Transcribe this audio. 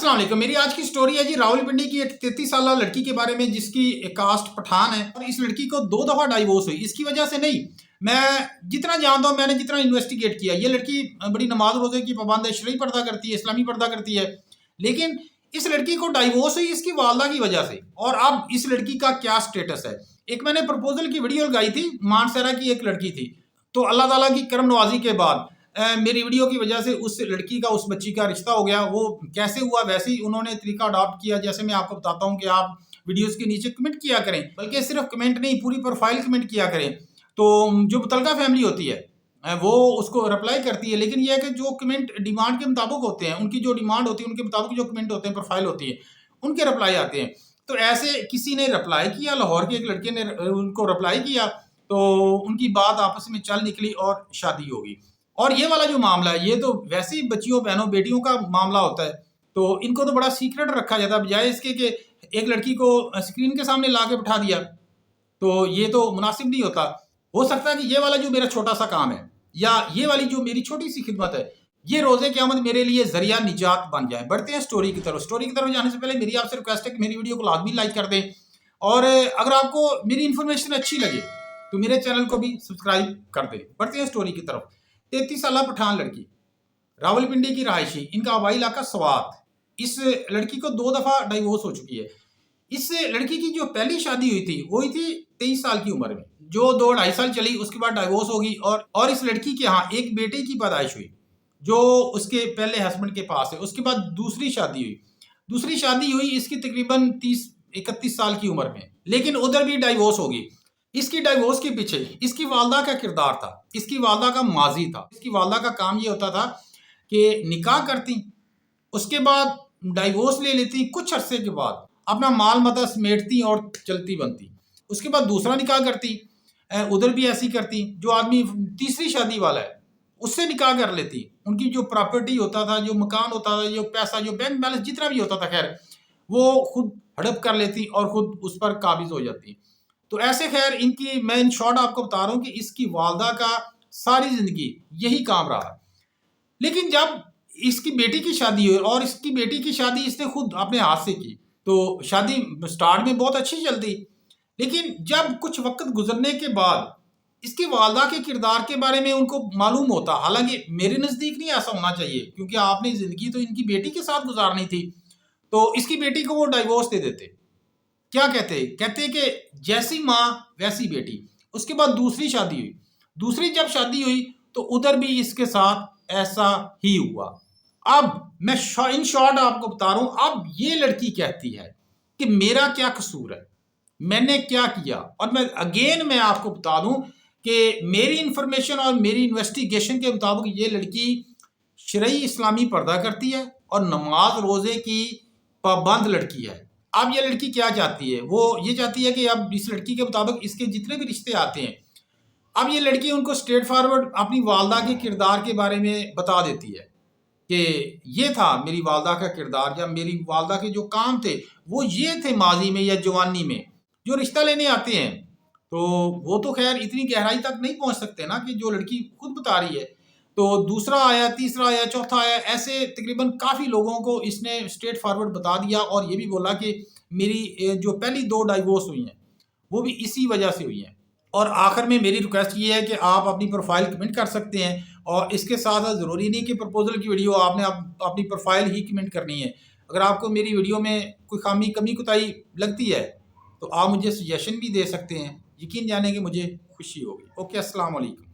अस्सलाम वालेकुम। मेरी आज की स्टोरी है जी रावलपिंडी की एक 33 साल लड़की के बारे में जिसकी कास्ट पठान है और इस लड़की को 2 दफ़ा डाइवोर्स हुई। इसकी वजह से नहीं, मैं जितना जानता हूँ, मैंने जितना इन्वेस्टिगेट किया, ये लड़की बड़ी नमाज रोजे की पाबंद है, शरई पर्दा करती है, इस्लामी पर्दा करती है। लेकिन इस लड़की को डाइवोर्स हुई इसकी वालदा की वजह से। और अब इस लड़की का क्या स्टेटस है। एक मैंने प्रपोजल की वीडियो लगाई थी, मानसरा की एक लड़की थी, तो अल्लाह ताला की करम नवाजी के बाद मेरी वीडियो की वजह से उस लड़की का, उस बच्ची का रिश्ता हो गया। वो कैसे हुआ, वैसे ही उन्होंने तरीका अडॉप्ट किया। जैसे मैं आपको बताता हूँ कि आप वीडियोस के नीचे कमेंट किया करें, बल्कि सिर्फ कमेंट नहीं, पूरी प्रोफाइल कमेंट किया करें। तो जो मुतलका फैमिली होती है वो उसको रिप्लाई करती है। लेकिन यह है कि जो कमेंट डिमांड के मुताबिक होते हैं, उनकी जो डिमांड होती है उनके मुताबिक जो कमेंट होते हैं, प्रोफाइल होती है, उनके रिप्लाई आते हैं। तो ऐसे किसी ने रिप्लाई किया, लाहौर के एक लड़के ने उनको रिप्लाई किया, तो उनकी बात आपस में चल निकली और शादी होगी। और ये वाला जो मामला है, ये तो वैसे ही बच्चियों, बहनों, बेटियों का मामला होता है, तो इनको तो बड़ा सीक्रेट रखा जाता है, बजाय इसके कि एक लड़की को स्क्रीन के सामने ला के बिठा दिया। तो ये तो मुनासिब नहीं होता। हो सकता है कि ये वाला जो मेरा छोटा सा काम है, या ये वाली जो मेरी छोटी सी खिदमत है, ये रोज़े क़यामत मेरे लिए ज़रिया निजात बन जाए। बढ़ते हैं स्टोरी की तरफ। स्टोरी की तरफ जाने से पहले मेरी आपसे रिक्वेस्ट है कि मेरी वीडियो को लाजमी लाइक कर दें, और अगर आपको मेरी इन्फॉर्मेशन अच्छी लगे तो मेरे चैनल को भी सब्सक्राइब कर दें। बढ़ते हैं स्टोरी की तरफ। 33 साल पठान लड़की, रावलपिंडी की रहायशी, इनका आबाई इलाका स्वात। इस लड़की को 2 दफ़ा डाइवोर्स हो चुकी है। इस लड़की की जो पहली शादी हुई थी वो हुई थी 23 साल की उम्र में, जो 2-2.5 साल चली, उसके बाद डाइवोर्स होगी। और इस लड़की के यहाँ एक बेटे की पैदाइश हुई जो उसके पहले हस्बैंड के पास है। उसके बाद दूसरी शादी हुई इसकी तकरीबन 30-31 साल की उम्र में, लेकिन उधर भी डाइवोर्स होगी। इसकी डाइवोर्स के पीछे इसकी वालदा का किरदार था, इसकी वालदा का माजी था। इसकी वालदा का काम ये होता था कि निकाह करती, उसके बाद डाइवोर्स ले लेती, कुछ अरसे के बाद अपना माल मता समेटती और चलती बनती। उसके बाद दूसरा निकाह करती, उधर भी ऐसी करती। जो आदमी तीसरी शादी वाला है उससे निकाह कर लेती। उनकी जो प्रॉपर्टी होता था, जो मकान होता था, जो पैसा, जो बैंक बैलेंस जितना भी होता था, खैर वो खुद हड़प कर लेती और खुद उस पर काबिज हो जाती। तो ऐसे खैर इनकी, मैं इन शॉर्ट आपको बता रहा हूँ कि इसकी वालदा का सारी ज़िंदगी यही काम रहा। लेकिन जब इसकी बेटी की शादी हुई, और इसकी बेटी की शादी इसने खुद अपने हाथ से की, तो शादी स्टार्ट में बहुत अच्छी चलती। लेकिन जब कुछ वक्त गुजरने के बाद इसकी वालदा के किरदार के बारे में उनको मालूम होता, हालांकि मेरे नज़दीक नहीं ऐसा होना चाहिए, क्योंकि आपने ज़िंदगी तो इनकी बेटी के साथ गुजारनी थी, तो इसकी बेटी को वो डाइवोर्स दे देते। क्या कहते कि जैसी माँ वैसी बेटी। उसके बाद दूसरी जब शादी हुई तो उधर भी इसके साथ ऐसा ही हुआ। अब मैं इन शॉर्ट आपको बता रहा हूं। अब ये लड़की कहती है कि मेरा क्या कसूर है, मैंने क्या किया। और मैं आपको बता दूं कि मेरी इंफॉर्मेशन और मेरी इन्वेस्टिगेशन के मुताबिक ये लड़की शरई इस्लामी पर्दा करती है और नमाज रोजे की पाबंद लड़की है। अब ये लड़की क्या चाहती है, वो ये चाहती है कि अब इस लड़की के मुताबिक इसके जितने भी रिश्ते आते हैं, अब ये लड़की उनको स्ट्रेट फॉरवर्ड अपनी वालदा के किरदार के बारे में बता देती है कि ये था मेरी वालदा का किरदार, या मेरी वालदा के जो काम थे वो ये थे माजी में या जवानी में। जो रिश्ता लेने आते हैं तो वो तो खैर इतनी गहराई तक नहीं पहुंच सकते ना, कि जो लड़की खुद बता रही है। तो दूसरा आया, तीसरा आया, चौथा आया, ऐसे तकरीबन काफ़ी लोगों को इसने स्ट्रेट फॉरवर्ड बता दिया। और ये भी बोला कि मेरी जो पहली 2 डाइवोर्स हुई हैं वो भी इसी वजह से हुई हैं। और आखिर में मेरी रिक्वेस्ट ये है कि आप अपनी प्रोफाइल कमेंट कर सकते हैं, और इसके साथ साथ ज़रूरी नहीं कि प्रपोजल की वीडियो आपने अपनी प्रोफाइल ही कमेंट करनी है। अगर आपको मेरी वीडियो में कोई खामी, कमी, कोताही लगती है तो आप मुझे सजेशन भी दे सकते हैं। यकीन जाने की मुझे खुशी होगी। ओके, अस्सलाम वालेकुम।